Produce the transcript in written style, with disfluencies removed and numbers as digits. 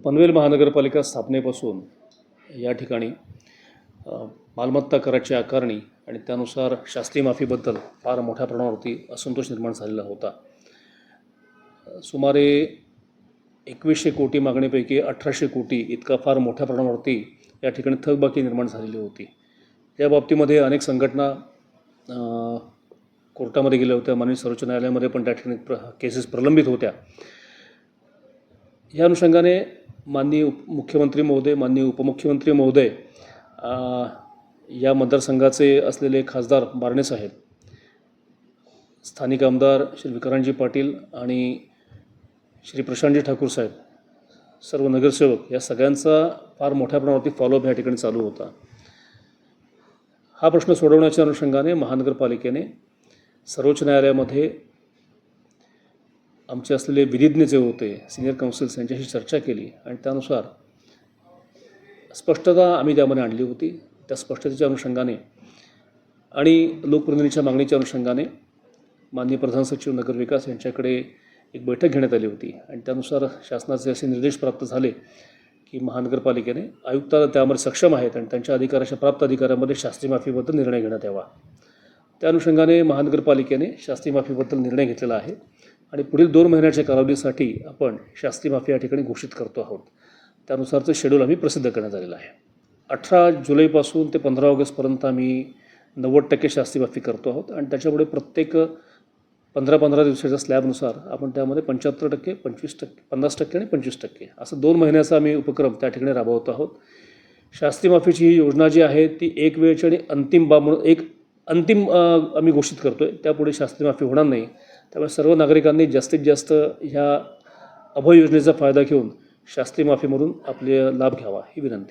पनवेल महानगरपालिका स्थापनेपासून या ठिकाणी मालमत्ता कराची आकारणी आणि त्यानुसार शास्ती माफीबद्दल फार मोठ्या प्रमाणावरती असंतोष निर्माण झालेला होता. सुमारे 2100 कोटी मागणीपैकी 1800 कोटी इतका फार मोठ्या प्रमाणावरती या ठिकाणी थकबाकी निर्माण झालेली होती. या बाबतीमध्ये अनेक संघटना कोर्टामध्ये गेल्या होत्या, माननीय सर्वोच्च न्यायालयामध्ये पण त्या ठिकाणी केसेस प्रलंबित होत्या. या अनुषंगाने माननीय मुख्यमंत्री महोदय, माननीय उपमुख्यमंत्री महोदय, या मतदारसंघाचे असलेले खासदार बारणे साहेब, स्थानिक आमदार श्री विक्रांतजी पाटील आणि श्री प्रशांतजी ठाकूर साहेब, सर्व नगरसेवक या सगळ्यांचा फार मोठ्या प्रमाणावरती फॉलोअप या ठिकाणी चालू होता. हा प्रश्न सोडवण्याच्या अनुषंगाने महानगरपालिकेने सर्वोच्च न्यायालयामध्ये आमचे असलेले विधिज्ञ जे होते, सिनियर काउन्सिल्स, यांच्याशी चर्चा केली आणि त्यानुसार स्पष्टता आम्ही त्यामध्ये आणली होती. त्या स्पष्टतेच्या अनुषंगाने आणि लोकप्रतिनिधींच्या मागणीच्या अनुषंगाने माननीय प्रधान सचिव नगरविकास यांच्याकडे एक बैठक घेण्यात आली होती आणि त्यानुसार शासनाचे असे निर्देश प्राप्त झाले की महानगरपालिकेने आयुक्ताला त्यामध्ये सक्षम आहेत आणि त्यांच्या अधिकाराच्या प्राप्त अधिकाऱ्यांमध्ये शास्ती माफीबद्दल निर्णय घेण्यात यावा. त्या अनुषंगाने महानगरपालिकेने शास्ती माफीबद्दल निर्णय घेतलेला आहे आणि पुढील 2 महिन्याच्या कालावधीसाठी आपण शास्ती माफी या ठिकाणी घोषित करतो आहोत. त्यानुसारचं शेड्यूल आम्ही प्रसिद्ध करण्यात आलेलं आहे. 18 जुलैपासून ते 15 ऑगस्टपर्यंत आम्ही 90% शास्ती माफी करतो आहोत आणि त्याच्यापुढे प्रत्येक 15-15 दिवसाच्या स्लॅबनुसार आपण त्यामध्ये 75%, 25%, 50% आणि 25% असं 2 महिन्याचा आम्ही उपक्रम त्या ठिकाणी राबवत आहोत. शास्ती माफीची ही योजना जी आहे ती एक वेळची आणि अंतिम बाब म्हणून एक अंतिम आम्ही घोषित करतो आहे. त्यापुढे शास्ती माफी होणार नाही. त्यामुळे सर्व नागरिकांनी जास्तीत जास्त ह्या अभय योजनेचा फायदा घेऊन शास्ती माफीमधून आपले लाभ घ्यावा ही विनंती.